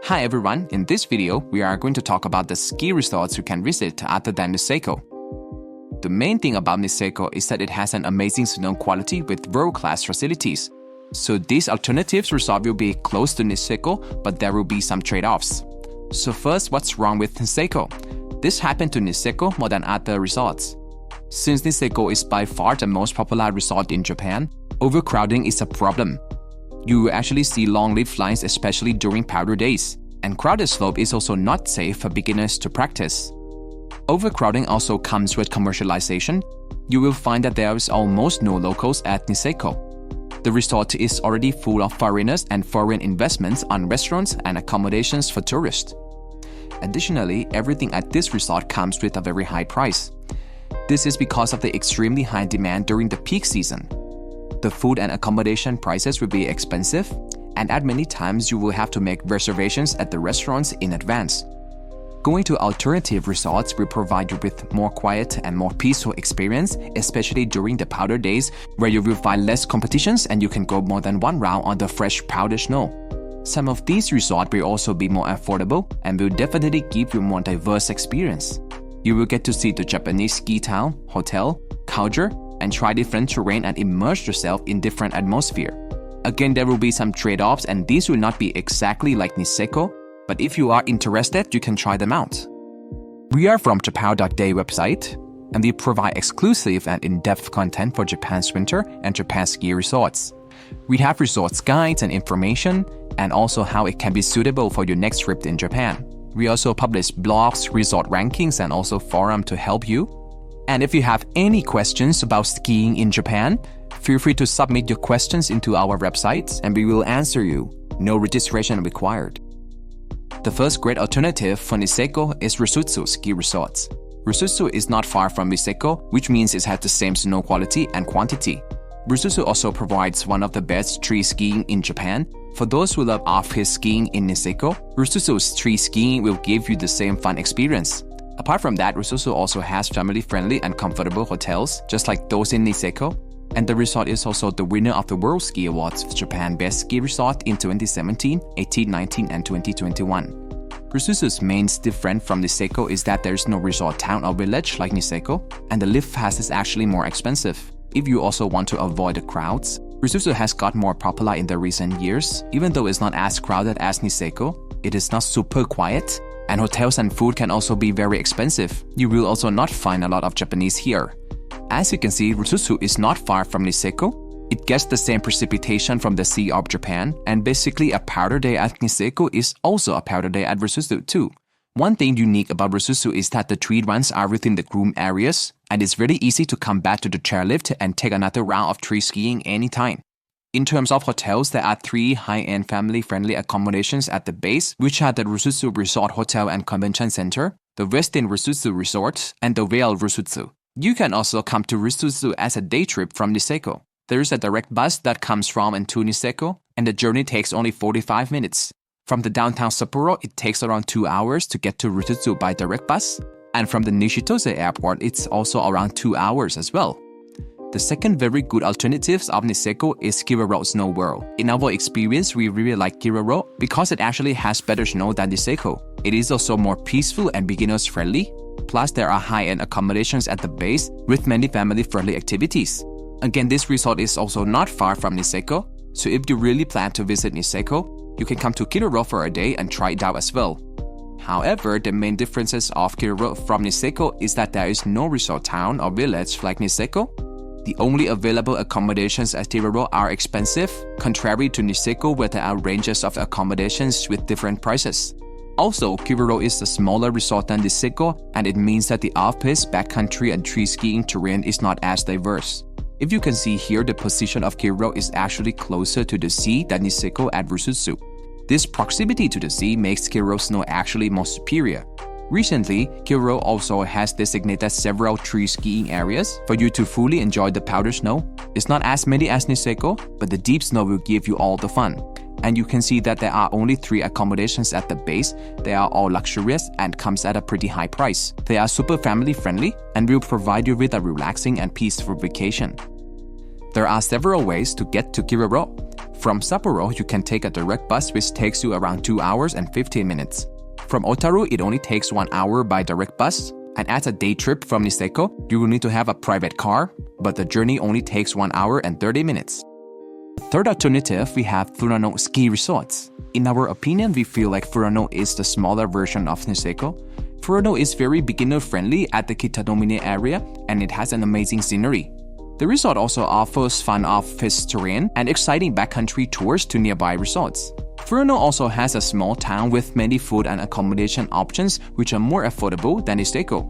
Hi everyone, in this video, we are going to talk about the ski resorts you can visit other than Niseko. The main thing about Niseko is that it has an amazing snow quality with world-class facilities. So these alternatives resort will be close to Niseko, but there will be some trade-offs. So first, what's wrong with Niseko? This happened to Niseko more than other resorts. Since Niseko is by far the most popular resort in Japan, overcrowding is a problem. You will actually see long lift lines, especially during powder days, and crowded slope is also not safe for beginners to practice. Overcrowding also comes with commercialization. You will find that there is almost no locals at Niseko. The resort is already full of foreigners and foreign investments on restaurants and accommodations for tourists. Additionally, everything at this resort comes with a very high price. This is because of the extremely high demand during the peak season. The food and accommodation prices will be expensive, and at many times you will have to make reservations at the restaurants in advance. Going to alternative resorts will provide you with more quiet and more peaceful experience, especially during the powder days where you will find less competitions and you can go more than one round on the fresh powder snow. Some of these resorts will also be more affordable and will definitely give you more diverse experience. You will get to see the Japanese ski town, hotel, culture, and try different terrain and immerse yourself in different atmosphere. Again, there will be some trade-offs and these will not be exactly like Niseko, but if you are interested, you can try them out. We are from Japan.day website, and we provide exclusive and in-depth content for Japan's winter and Japan ski resorts. We have resorts guides and information, and also how it can be suitable for your next trip in Japan. We also publish blogs, resort rankings, and also forum to help you. And if you have any questions about skiing in Japan, feel free to submit your questions into our website and we will answer you. No registration required. The first great alternative for Niseko is Rusutsu Ski Resort. Rusutsu is not far from Niseko, which means it has the same snow quality and quantity. Rusutsu also provides one of the best tree skiing in Japan. For those who love off-piste skiing in Niseko, Rusutsu's tree skiing will give you the same fun experience. Apart from that, Rusutsu also has family-friendly and comfortable hotels, just like those in Niseko. And the resort is also the winner of the World Ski Awards for Japan Best Ski Resort in 2017, 18, 19, and 2021. Rusutsu's main difference from Niseko is that there is no resort town or village like Niseko, and the lift pass is actually more expensive. If you also want to avoid the crowds, Rusutsu has got more popular in the recent years. Even though it's not as crowded as Niseko, it is not super quiet, and hotels and food can also be very expensive. You will also not find a lot of Japanese here. As you can see, Rusutsu is not far from Niseko. It gets the same precipitation from the Sea of Japan, and basically a powder day at Niseko is also a powder day at Rusutsu too. One thing unique about Rusutsu is that the tree runs are within the groomed areas, and it's really easy to come back to the chairlift and take another round of tree skiing anytime. In terms of hotels, there are 3 high-end family-friendly accommodations at the base, which are the Rusutsu Resort Hotel and Convention Center, the Westin Rusutsu Resort, and the Vale Rusutsu. You can also come to Rusutsu as a day trip from Niseko. There is a direct bus that comes from and to Niseko, and the journey takes only 45 minutes. From the downtown Sapporo, it takes around 2 hours to get to Rusutsu by direct bus, and from the Nishitose airport, it's also around 2 hours as well. The second very good alternative of Niseko is Kiroro Snow World. In our experience, we really like Kiroro because it actually has better snow than Niseko. It is also more peaceful and beginners friendly. Plus, there are high-end accommodations at the base with many family-friendly activities. Again, this resort is also not far from Niseko, so if you really plan to visit Niseko, you can come to Kiroro for a day and try it out as well. However, the main differences of Kiroro from Niseko is that there is no resort town or village like Niseko. The only available accommodations at Kiroro are expensive, contrary to Niseko where there are ranges of accommodations with different prices. Also, Kiroro is a smaller resort than Niseko, and it means that the off-piste, backcountry, and tree skiing terrain is not as diverse. If you can see here, the position of Kiroro is actually closer to the sea than Niseko at Rusutsu. This proximity to the sea makes Kiroro snow actually more superior. Recently, Kiroro also has designated several tree skiing areas for you to fully enjoy the powder snow. It's not as many as Niseko, but the deep snow will give you all the fun. And you can see that there are only 3 accommodations at the base. They are all luxurious and comes at a pretty high price. They are super family friendly and will provide you with a relaxing and peaceful vacation. There are several ways to get to Kiroro. From Sapporo, you can take a direct bus which takes you around 2 hours and 15 minutes. From Otaru, it only takes 1 hour by direct bus. And as a day trip from Niseko, you will need to have a private car, but the journey only takes 1 hour and 30 minutes. The third alternative, we have Furano Ski Resorts. In our opinion, we feel like Furano is the smaller version of Niseko. Furano is very beginner-friendly at the Kitanomine area, and it has an amazing scenery. The resort also offers fun off-piste terrain and exciting backcountry tours to nearby resorts. Furano also has a small town with many food and accommodation options which are more affordable than Niseko.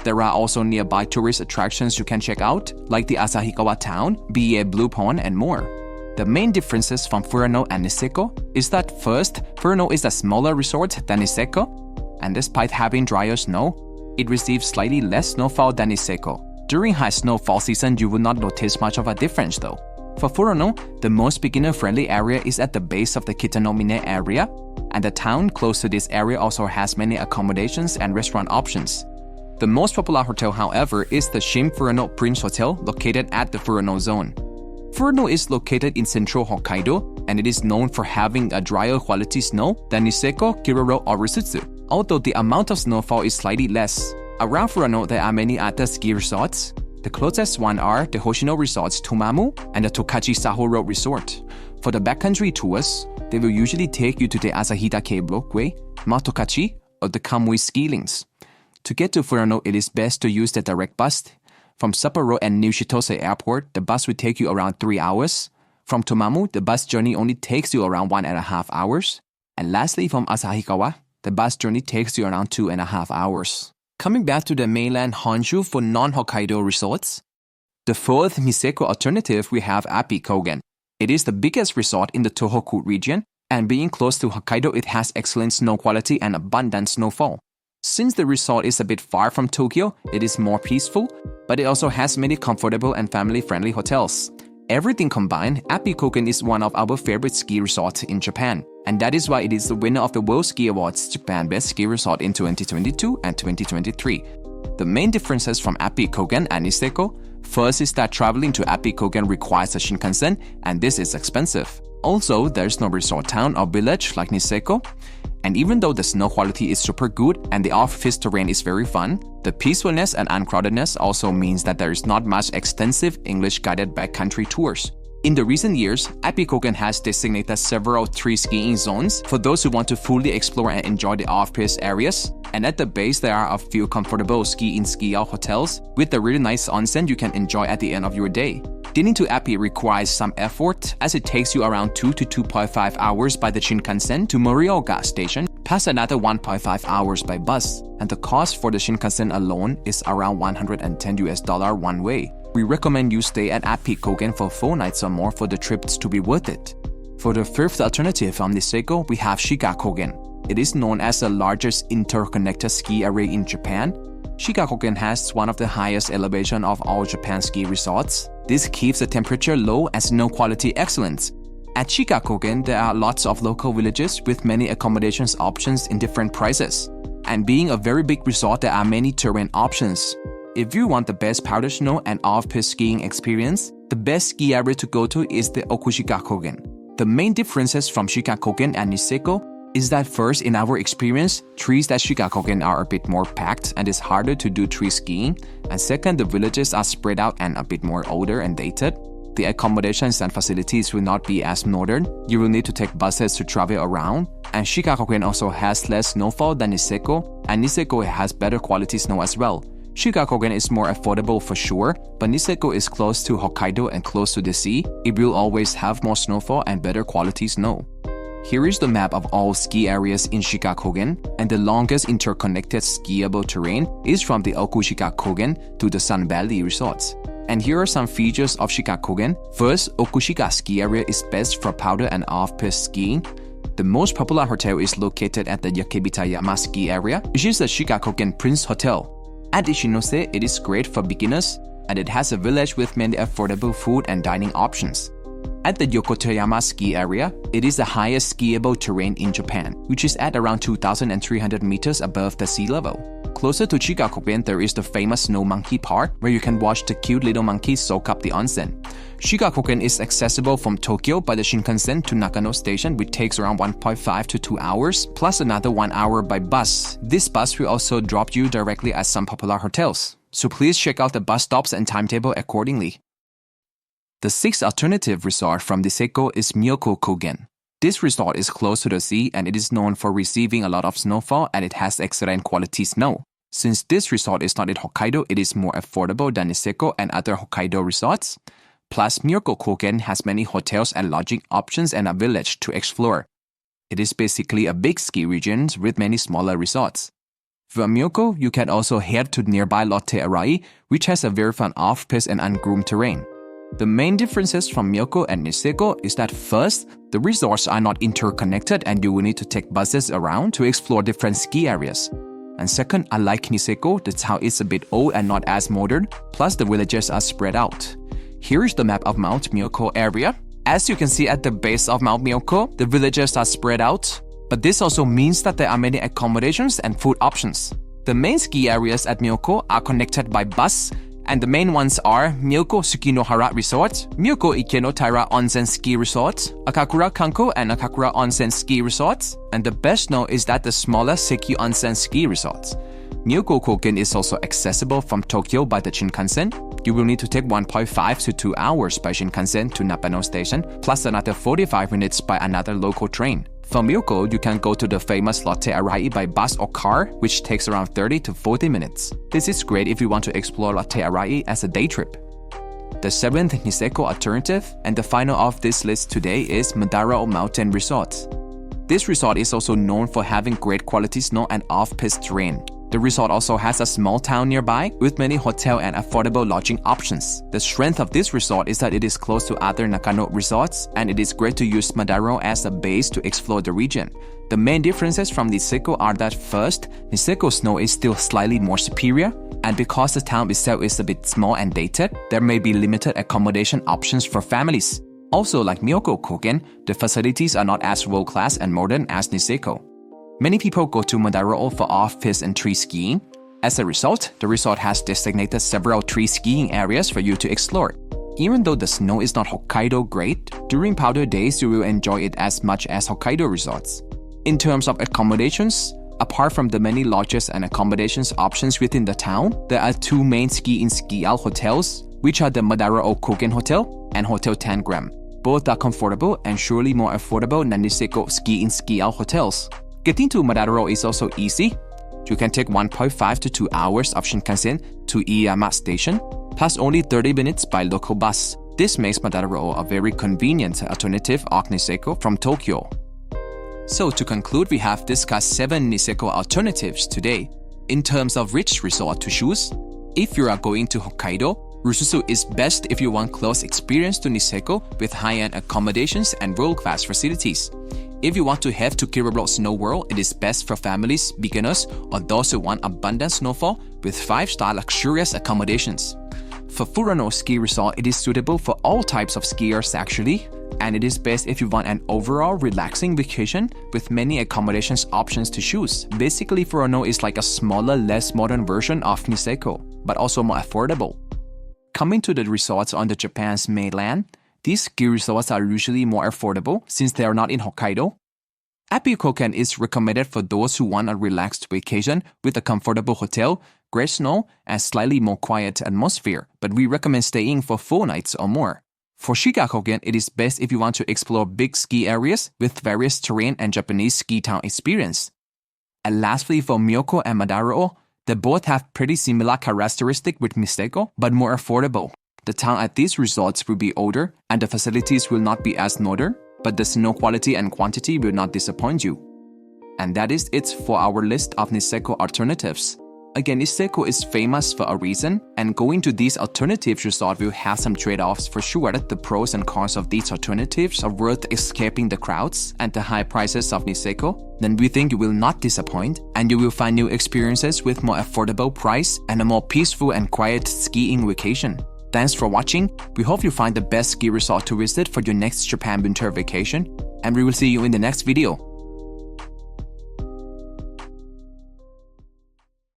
There are also nearby tourist attractions you can check out, like the Asahikawa town, BA Blue Pond, and more. The main differences from Furano and Niseko is that first, Furano is a smaller resort than Niseko, and despite having drier snow, it receives slightly less snowfall than Niseko. During high snowfall season, you will not notice much of a difference though. For Furano, the most beginner-friendly area is at the base of the Kitanomine area, and the town close to this area also has many accommodations and restaurant options. The most popular hotel, however, is the Shin Furano Prince Hotel located at the Furano zone. Furano is located in central Hokkaido, and it is known for having a drier quality snow than Niseko, Kiroro, or Rusutsu, although the amount of snowfall is slightly less. Around Furano, there are many other ski resorts. The closest one are the Hoshino Resorts Tomamu and the Tokachi Saho Road Resort. For the backcountry tours, they will usually take you to the Asahita K-Blockway, Mount Tokachi, or the Kamui ski links. To get to Furano, it is best to use the direct bus. From Sapporo and New Chitose Airport, the bus will take you around 3 hours. From Tomamu, the bus journey only takes you around 1.5 hours. And lastly, from Asahikawa, the bus journey takes you around 2.5 hours. Coming back to the mainland Honshu for non-Hokkaido resorts. The fourth Niseko alternative, we have Appi Kogen. It is the biggest resort in the Tohoku region, and being close to Hokkaido, it has excellent snow quality and abundant snowfall. Since the resort is a bit far from Tokyo, it is more peaceful, but it also has many comfortable and family-friendly hotels. Everything combined, Appi Kogen is one of our favorite ski resorts in Japan, and that is why it is the winner of the World Ski Awards Japan Best Ski Resort in 2022 and 2023. The main differences from Appi Kogen and Niseko: first is that traveling to Appi Kogen requires a Shinkansen, and this is expensive. Also, there's no resort town or village like Niseko. And even though the snow quality is super good and the off-piste terrain is very fun, the peacefulness and uncrowdedness also means that there is not much extensive English-guided backcountry tours. In the recent years, Appi Kogen has designated several free skiing zones for those who want to fully explore and enjoy the off-piste areas. And at the base, there are a few comfortable ski-in ski-out hotels with a really nice onsen you can enjoy at the end of your day. Getting to Appi requires some effort, as it takes you around 2 to 2.5 hours by the Shinkansen to Morioka Station, plus another 1.5 hours by bus, and the cost for the Shinkansen alone is around $110 one way. We recommend you stay at Appi Kogen for 4 nights or more for the trips to be worth it. For the fifth alternative from Niseko, we have Shiga Kogen. It is known as the largest interconnected ski area in Japan. Shiga Kogen has one of the highest elevation of all Japan ski resorts. This keeps the temperature low and snow quality excellent. At Shiga Kogen, there are lots of local villages with many accommodations options in different prices. And being a very big resort, there are many terrain options. If you want the best powder snow and off-piste skiing experience, the best ski area to go to is the Shiga Kogen. The main differences from Shiga Kogen and Niseko is that first, in our experience, trees at Shiga Kogen are a bit more packed and it's harder to do tree skiing. And second, the villages are spread out and a bit more older and dated. The accommodations and facilities will not be as modern. You will need to take buses to travel around. And Shiga Kogen also has less snowfall than Niseko, and Niseko has better quality snow as well. Shiga Kogen is more affordable for sure, but Niseko is close to Hokkaido and close to the sea. It will always have more snowfall and better quality snow. Here is the map of all ski areas in Shiga Kogen, and the longest interconnected skiable terrain is from the Shiga Kogen to the Sun Valley resorts. And here are some features of Shiga Kogen. First, Shiga ski area is best for powder and off-piste skiing. The most popular hotel is located at the Yakebitayama ski area, which is the Shiga Kogen Prince Hotel. At Ishinose, it is great for beginners, and it has a village with many affordable food and dining options. At the Yokotoyama ski area, it is the highest skiable terrain in Japan, which is at around 2,300 meters above the sea level. Closer to Shiga Kogen, there is the famous Snow Monkey Park, where you can watch the cute little monkeys soak up the onsen. Shiga Kogen is accessible from Tokyo by the Shinkansen to Nakano Station, which takes around 1.5 to 2 hours, plus another 1 hour by bus. This bus will also drop you directly at some popular hotels, so please check out the bus stops and timetable accordingly. The sixth alternative resort from Niseko is Myoko Kogen. This resort is close to the sea and it is known for receiving a lot of snowfall and it has excellent quality snow. Since this resort is not in Hokkaido, it is more affordable than Niseko and other Hokkaido resorts. Plus, Myoko Kogen has many hotels and lodging options and a village to explore. It is basically a big ski region with many smaller resorts. From Myoko, you can also head to nearby Lotte Arai, which has a very fun off-piste and ungroomed terrain. The main differences from Myoko and Niseko is that first, the resorts are not interconnected and you will need to take buses around to explore different ski areas. And second, unlike Niseko, the town is a bit old and not as modern, plus the villages are spread out. Here is the map of Mount Myoko area. As you can see at the base of Mount Myoko, the villages are spread out, but this also means that there are many accommodations and food options. The main ski areas at Myoko are connected by bus, and the main ones are Myoko Tsukinohara Resort, Myoko Ikeno Taira Onsen Ski Resort, Akakura Kanko and Akakura Onsen Ski Resorts, and the best known is that the smaller Seki Onsen Ski Resorts. Myoko Kogen is also accessible from Tokyo by the Shinkansen. You will need to take 1.5 to 2 hours by Shinkansen to Nakano Station, plus another 45 minutes by another local train. From Myoko, you can go to the famous Lotte Arai by bus or car, which takes around 30 to 40 minutes. This is great if you want to explore Lotte Arai as a day trip. The seventh Niseko alternative, and the final of this list today, is Madarao Mountain Resort. This resort is also known for having great quality snow and off-piste terrain. The resort also has a small town nearby with many hotel and affordable lodging options. The strength of this resort is that it is close to other Nakano resorts and it is great to use Madarao as a base to explore the region. The main differences from Niseko are that first, Niseko snow is still slightly more superior, and because the town itself is a bit small and dated, there may be limited accommodation options for families. Also, like Myoko Kogen, the facilities are not as world-class and modern as Niseko. Many people go to Madarao for off-piste and tree skiing. As a result, the resort has designated several tree skiing areas for you to explore. Even though the snow is not Hokkaido great, during powder days you will enjoy it as much as Hokkaido resorts. In terms of accommodations, apart from the many lodges and accommodations options within the town, there are two main ski-in ski-out hotels, which are the Madarao Kogen Hotel and Hotel Tangram. Both are comfortable and surely more affordable than Niseko ski-in ski-out hotels. Getting to Madarao is also easy. You can take 1.5 to 2 hours of Shinkansen to Iiyama Station, plus only 30 minutes by local bus. This makes Madarao a very convenient alternative of Niseko from Tokyo. So to conclude, we have discussed 7 Niseko alternatives today. In terms of which resort to choose, if you are going to Hokkaido, Rusutsu is best if you want close experience to Niseko with high-end accommodations and world-class facilities. If you want to head to Kiroro Snow World, it is best for families, beginners, or those who want abundant snowfall with 5-star luxurious accommodations. For Furano Ski Resort, it is suitable for all types of skiers actually, and it is best if you want an overall relaxing vacation with many accommodations options to choose. Basically, Furano is like a smaller, less modern version of Niseko, but also more affordable. Coming to the resorts on the Japan's mainland, these ski resorts are usually more affordable since they are not in Hokkaido. Appi Kogen is recommended for those who want a relaxed vacation with a comfortable hotel, great snow, and slightly more quiet atmosphere, but we recommend staying for 4 nights or more. For Shiga Kogen, it is best if you want to explore big ski areas with various terrain and Japanese ski town experience. And lastly, for Myoko and Madarao, they both have pretty similar characteristics with Niseko, but more affordable. The town at these resorts will be older and the facilities will not be as modern, but the snow quality and quantity will not disappoint you. And that is it for our list of Niseko alternatives. Again, Niseko is famous for a reason, and going to these alternative resorts will have some trade-offs for sure. The pros and cons of these alternatives are worth escaping the crowds and the high prices of Niseko. Then we think you will not disappoint, and you will find new experiences with more affordable price and a more peaceful and quiet skiing vacation. Thanks for watching. We hope you find the best ski resort to visit for your next Japan winter vacation, and we will see you in the next video.